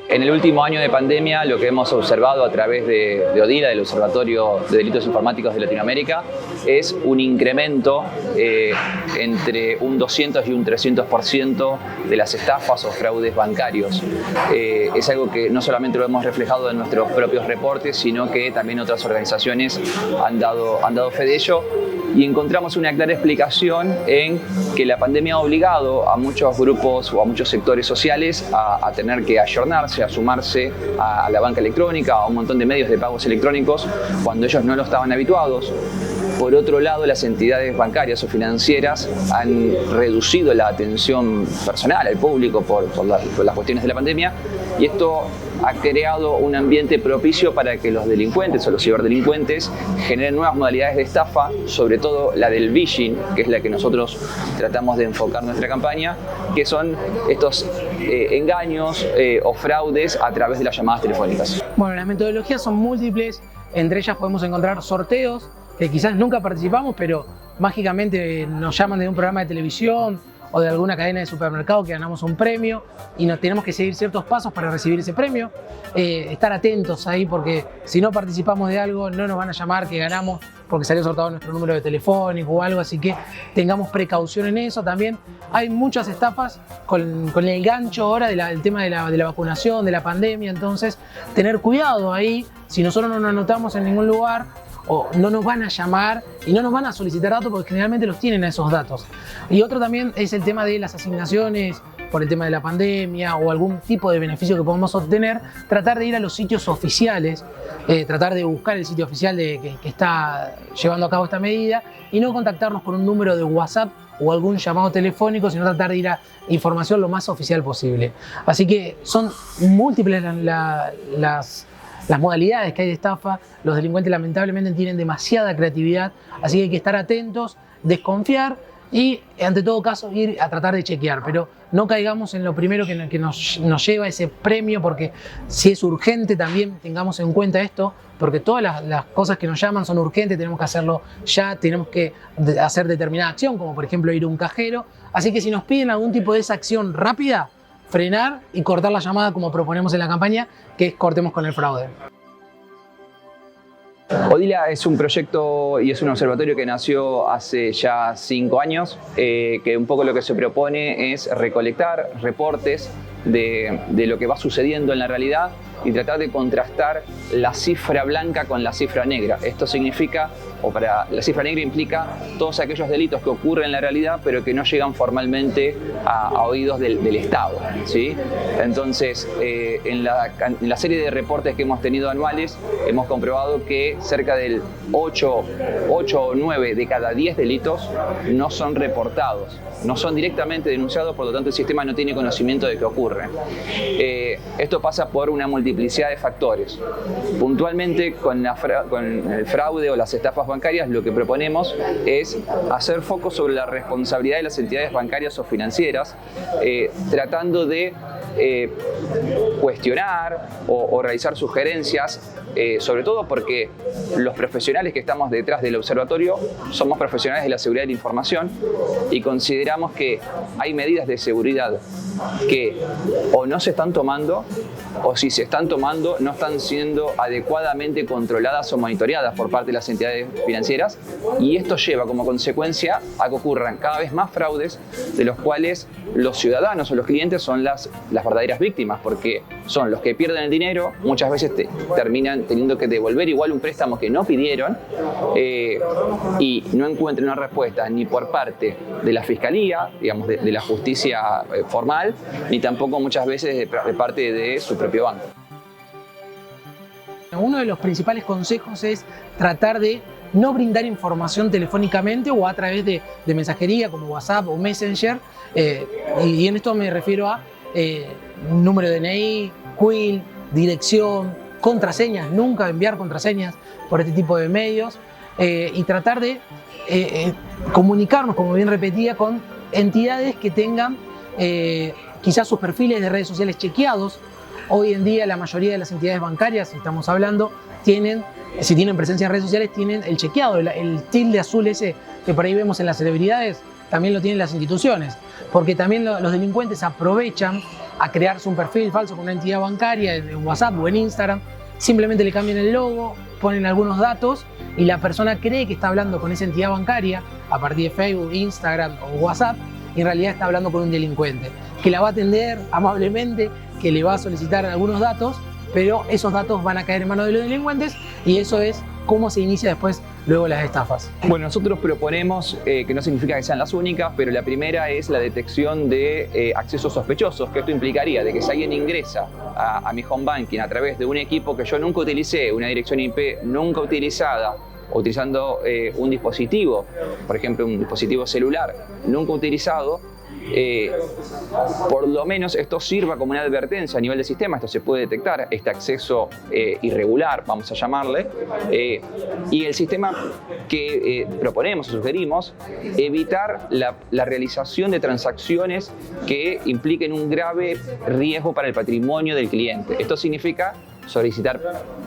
En el último año de pandemia, lo que hemos observado a través de ODILA, del Observatorio de Delitos Informáticos de Latinoamérica, es un incremento entre un 200 y un 300% de las estafas o fraudes bancarios. Es algo que no solamente lo hemos reflejado en nuestros propios reportes, sino que también otras organizaciones han dado fe de ello. Y encontramos una clara explicación en que la pandemia ha obligado a muchos grupos o a muchos sectores sociales a tener que ayornarse, a sumarse a la banca electrónica, a un montón de medios de pagos electrónicos, cuando ellos no lo estaban habituados. Por otro lado, las entidades bancarias o financieras han reducido la atención personal al público por las cuestiones de la pandemia, y esto ha creado un ambiente propicio para que los delincuentes o los ciberdelincuentes generen nuevas modalidades de estafa, sobre todo la del phishing, que es la que nosotros tratamos de enfocar nuestra campaña, que son estos engaños o fraudes a través de las llamadas telefónicas. Bueno, las metodologías son múltiples, entre ellas podemos encontrar sorteos, que quizás nunca participamos, pero mágicamente nos llaman de un programa de televisión o de alguna cadena de supermercado que ganamos un premio y nos tenemos que seguir ciertos pasos para recibir ese premio. Estar atentos ahí, porque si no participamos de algo no nos van a llamar que ganamos porque salió sorteado nuestro número de telefónico o algo, así que tengamos precaución en eso. También hay muchas estafas con el gancho ahora del tema de la vacunación, de la pandemia, entonces tener cuidado ahí. Si nosotros no nos anotamos en ningún lugar, o no nos van a llamar y no nos van a solicitar datos, porque generalmente los tienen a esos datos. Y otro también es el tema de las asignaciones por el tema de la pandemia o algún tipo de beneficio que podemos obtener, tratar de ir a los sitios oficiales, tratar de buscar el sitio oficial que está llevando a cabo esta medida y no contactarnos con un número de WhatsApp o algún llamado telefónico, sino tratar de ir a información lo más oficial posible. Así que son múltiples las modalidades que hay de estafa. Los delincuentes lamentablemente tienen demasiada creatividad, así que hay que estar atentos, desconfiar y ante todo caso ir a tratar de chequear, pero no caigamos en lo primero que nos lleva ese premio, porque si es urgente también tengamos en cuenta esto, porque todas las cosas que nos llaman son urgentes, tenemos que hacerlo ya, tenemos que hacer determinada acción, como por ejemplo ir a un cajero, así que si nos piden algún tipo de esa acción rápida, frenar y cortar la llamada como proponemos en la campaña, que es cortemos con el fraude. ODILA es un proyecto y es un observatorio que nació hace ya 5 años, que un poco lo que se propone es recolectar reportes de lo que va sucediendo en la realidad y tratar de contrastar la cifra blanca con la cifra negra. Esto significa, la cifra negra implica todos aquellos delitos que ocurren en la realidad pero que no llegan formalmente a oídos del Estado, ¿sí? Entonces, en la serie de reportes que hemos tenido anuales, hemos comprobado que cerca del 8 o 9 de cada 10 delitos no son reportados, no son directamente denunciados, por lo tanto el sistema no tiene conocimiento de que ocurre. Esto pasa por una multiplicidad de factores. Puntualmente con el fraude o las estafas bancarias, lo que proponemos es hacer foco sobre la responsabilidad de las entidades bancarias o financieras, tratando de cuestionar o realizar sugerencias, sobre todo porque los profesionales que estamos detrás del observatorio somos profesionales de la seguridad de la información y consideramos que hay medidas de seguridad que o no se están tomando, o si se están tomando no están siendo adecuadamente controladas o monitoreadas por parte de las entidades financieras, y esto lleva como consecuencia a que ocurran cada vez más fraudes, de los cuales los ciudadanos o los clientes son las verdaderas víctimas, porque son los que pierden el dinero, muchas veces terminan teniendo que devolver igual un préstamo que no pidieron, y no encuentran una respuesta ni por parte de la fiscalía, digamos de la justicia formal, ni tampoco muchas veces de parte de su propio banco. Uno de los principales consejos es tratar de no brindar información telefónicamente o a través de mensajería como WhatsApp o Messenger, y en esto me refiero a número de DNI, CUIL, dirección, contraseñas, nunca enviar contraseñas por este tipo de medios, y tratar de comunicarnos, como bien repetía, con entidades que tengan quizás sus perfiles de redes sociales chequeados. Hoy en día la mayoría de las entidades bancarias, si estamos hablando, si tienen presencia en redes sociales, tienen el chequeado, el tilde azul ese que por ahí vemos en las celebridades, también lo tienen las instituciones, porque también los delincuentes aprovechan a crearse un perfil falso con una entidad bancaria en WhatsApp o en Instagram. Simplemente le cambian el logo, ponen algunos datos y la persona cree que está hablando con esa entidad bancaria a partir de Facebook, Instagram o WhatsApp, y en realidad está hablando con un delincuente que la va a atender amablemente, que le va a solicitar algunos datos, pero esos datos van a caer en manos de los delincuentes, y eso es cómo se inicia después luego las estafas. Bueno, nosotros proponemos, que no significa que sean las únicas, pero la primera es la detección de accesos sospechosos, que esto implicaría de que si alguien ingresa a mi home banking a través de un equipo que yo nunca utilicé, una dirección IP nunca utilizada, o utilizando un dispositivo, por ejemplo un dispositivo celular nunca utilizado, por lo menos esto sirva como una advertencia a nivel del sistema. Esto se puede detectar, este acceso irregular, vamos a llamarle, y el sistema que proponemos o sugerimos, evitar la realización de transacciones que impliquen un grave riesgo para el patrimonio del cliente. Esto significa solicitar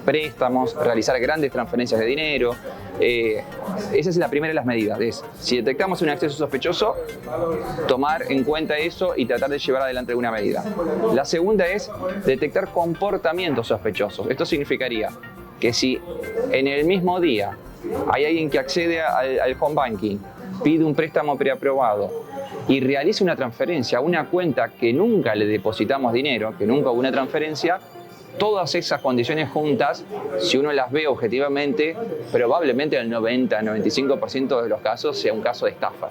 préstamos, realizar grandes transferencias de dinero. Esa es la primera de las medidas. Si detectamos un acceso sospechoso, tomar en cuenta eso y tratar de llevar adelante alguna medida. La segunda es detectar comportamientos sospechosos. Esto significaría que si en el mismo día hay alguien que accede al home banking, pide un préstamo preaprobado y realiza una transferencia a una cuenta que nunca le depositamos dinero, que nunca hubo una transferencia, todas esas condiciones juntas, si uno las ve objetivamente, probablemente en el 90-95% de los casos sea un caso de estafa.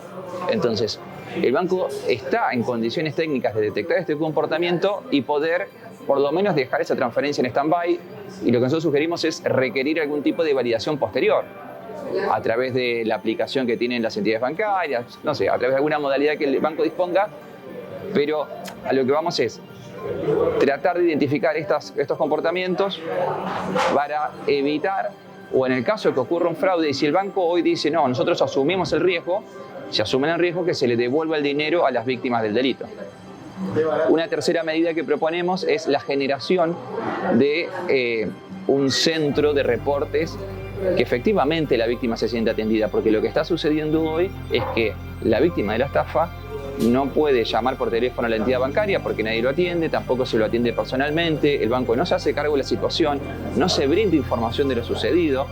Entonces, el banco está en condiciones técnicas de detectar este comportamiento y poder por lo menos dejar esa transferencia en stand-by, y lo que nosotros sugerimos es requerir algún tipo de validación posterior a través de la aplicación que tienen las entidades bancarias, no sé, a través de alguna modalidad que el banco disponga, pero a lo que vamos es tratar de identificar estos comportamientos para evitar, o en el caso de que ocurra un fraude, y si el banco hoy dice no, nosotros asumimos el riesgo, se asume el riesgo que se le devuelva el dinero a las víctimas del delito. Una tercera medida que proponemos es la generación de un centro de reportes que efectivamente la víctima se sienta atendida, porque lo que está sucediendo hoy es que la víctima de la estafa no puede llamar por teléfono a la entidad bancaria porque nadie lo atiende, tampoco se lo atiende personalmente, el banco no se hace cargo de la situación, no se brinda información de lo sucedido,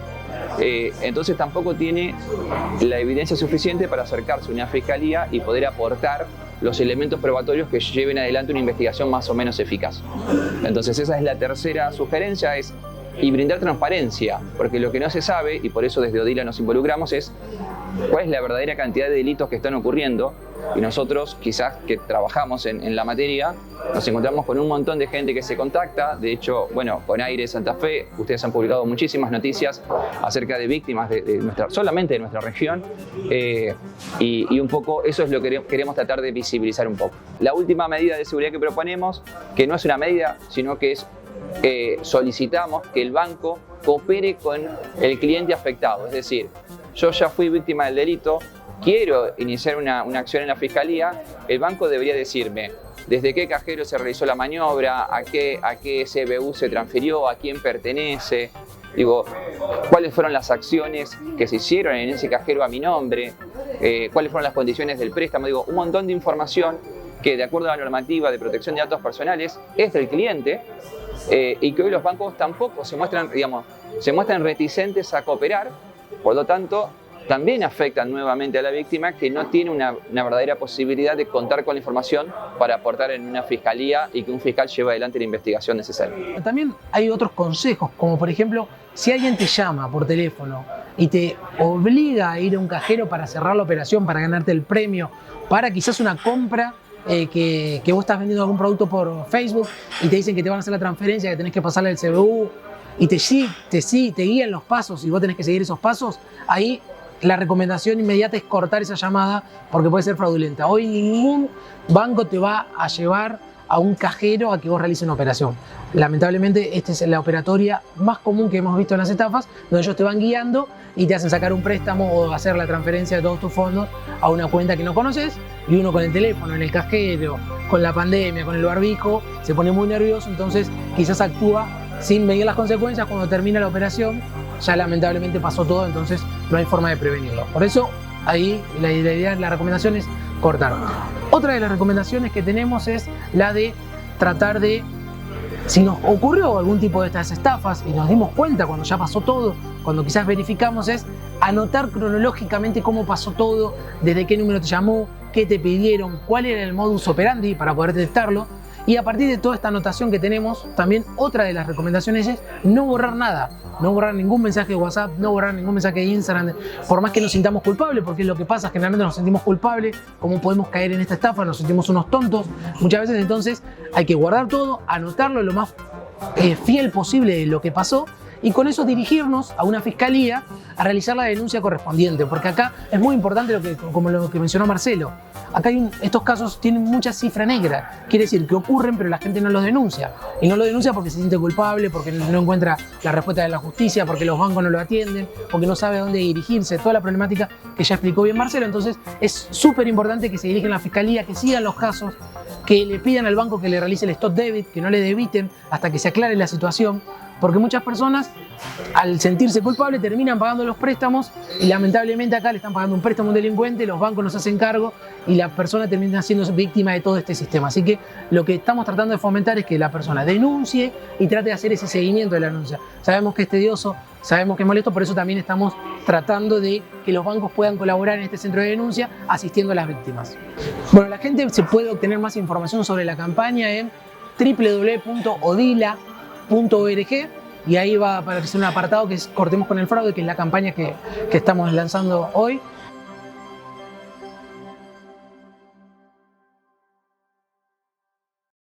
entonces tampoco tiene la evidencia suficiente para acercarse a una fiscalía y poder aportar los elementos probatorios que lleven adelante una investigación más o menos eficaz. Entonces esa es la tercera sugerencia, y brindar transparencia, porque lo que no se sabe, y por eso desde Odila nos involucramos, es cuál es la verdadera cantidad de delitos que están ocurriendo. Y nosotros, quizás que trabajamos en la materia, nos encontramos con un montón de gente que se contacta. De hecho, bueno, con Aire Santa Fe, ustedes han publicado muchísimas noticias acerca de víctimas solamente de nuestra región, y un poco eso es lo que queremos tratar de visibilizar un poco. La última medida de seguridad que proponemos, que no es una medida, sino que es solicitamos que el banco coopere con el cliente afectado. Es decir, yo ya fui víctima del delito, quiero iniciar una acción en la fiscalía, el banco debería decirme desde qué cajero se realizó la maniobra, a qué SBU se transfirió, a quién pertenece, digo, cuáles fueron las acciones que se hicieron en ese cajero a mi nombre, cuáles fueron las condiciones del préstamo, digo, un montón de información que de acuerdo a la normativa de protección de datos personales es del cliente, y que hoy los bancos tampoco se muestran reticentes a cooperar. Por lo tanto, también afectan nuevamente a la víctima, que no tiene una verdadera posibilidad de contar con la información para aportar en una fiscalía y que un fiscal lleve adelante la investigación necesaria. También hay otros consejos, como por ejemplo, si alguien te llama por teléfono y te obliga a ir a un cajero para cerrar la operación, para ganarte el premio, para quizás una compra, que vos estás vendiendo algún producto por Facebook y te dicen que te van a hacer la transferencia, que tenés que pasarle el CBU, y te guían los pasos y vos tenés que seguir esos pasos, ahí la recomendación inmediata es cortar esa llamada, porque puede ser fraudulenta. Hoy ningún banco te va a llevar a un cajero a que vos realices una operación. Lamentablemente, esta es la operatoria más común que hemos visto en las estafas, donde ellos te van guiando y te hacen sacar un préstamo o hacer la transferencia de todos tus fondos a una cuenta que no conoces, y uno con el teléfono, en el cajero, con la pandemia, con el barbijo, se pone muy nervioso, entonces quizás actúa sin medir las consecuencias. Cuando termina la operación, ya lamentablemente pasó todo, entonces no hay forma de prevenirlo. Por eso, ahí la idea, la recomendación es cortar. Otra de las recomendaciones que tenemos es la de tratar de, si nos ocurrió algún tipo de estas estafas y nos dimos cuenta cuando ya pasó todo, cuando quizás verificamos, es anotar cronológicamente cómo pasó todo, desde qué número te llamó, qué te pidieron, cuál era el modus operandi para poder detectarlo. Y a partir de toda esta anotación que tenemos, también otra de las recomendaciones es no borrar nada, no borrar ningún mensaje de WhatsApp, no borrar ningún mensaje de Instagram, por más que nos sintamos culpables, porque es lo que pasa, generalmente nos sentimos culpables, cómo podemos caer en esta estafa, nos sentimos unos tontos muchas veces. Entonces hay que guardar todo, anotarlo lo más fiel posible de lo que pasó, y con eso dirigirnos a una fiscalía a realizar la denuncia correspondiente, porque acá es muy importante como lo que mencionó Marcelo. Acá estos casos tienen mucha cifra negra, quiere decir que ocurren pero la gente no los denuncia, y no lo denuncia porque se siente culpable, porque no encuentra la respuesta de la justicia, porque los bancos no lo atienden, porque no sabe a dónde dirigirse, toda la problemática que ya explicó bien Marcelo. Entonces es súper importante que se dirijan a la fiscalía, que sigan los casos, que le pidan al banco que le realice el stop debit, que no le debiten hasta que se aclare la situación, porque muchas personas al sentirse culpables terminan pagando los préstamos y lamentablemente acá le están pagando un préstamo a un delincuente, los bancos no se hacen cargo y la persona termina siendo víctima de todo este sistema. Así que lo que estamos tratando de fomentar es que la persona denuncie y trate de hacer ese seguimiento de la denuncia. Sabemos que es tedioso, sabemos que es molesto, por eso también estamos tratando de que los bancos puedan colaborar en este centro de denuncia asistiendo a las víctimas. Bueno, la gente se puede obtener más información sobre la campaña en www.odila.org y ahí va a aparecer un apartado que es Cortemos con el Fraude, que es la campaña que estamos lanzando hoy.